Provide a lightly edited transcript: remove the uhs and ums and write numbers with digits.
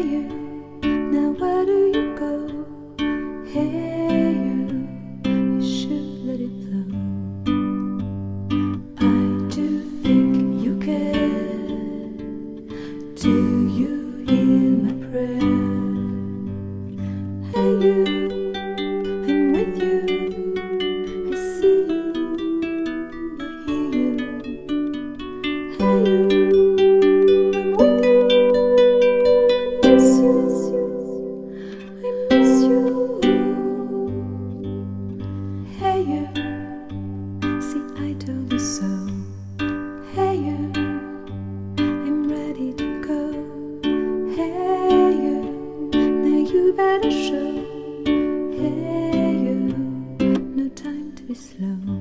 you, now where do you go? Hey you should let it flow. I do think you care. Do you hear my prayer? Hey you, I'm with you. I see you, I hear you. Hey you, I'm with you. I miss you, I miss you. Hey you, see I told you so. Hey you, I'm ready to go. Hey you, now you better show. Hey you, no time to be slow.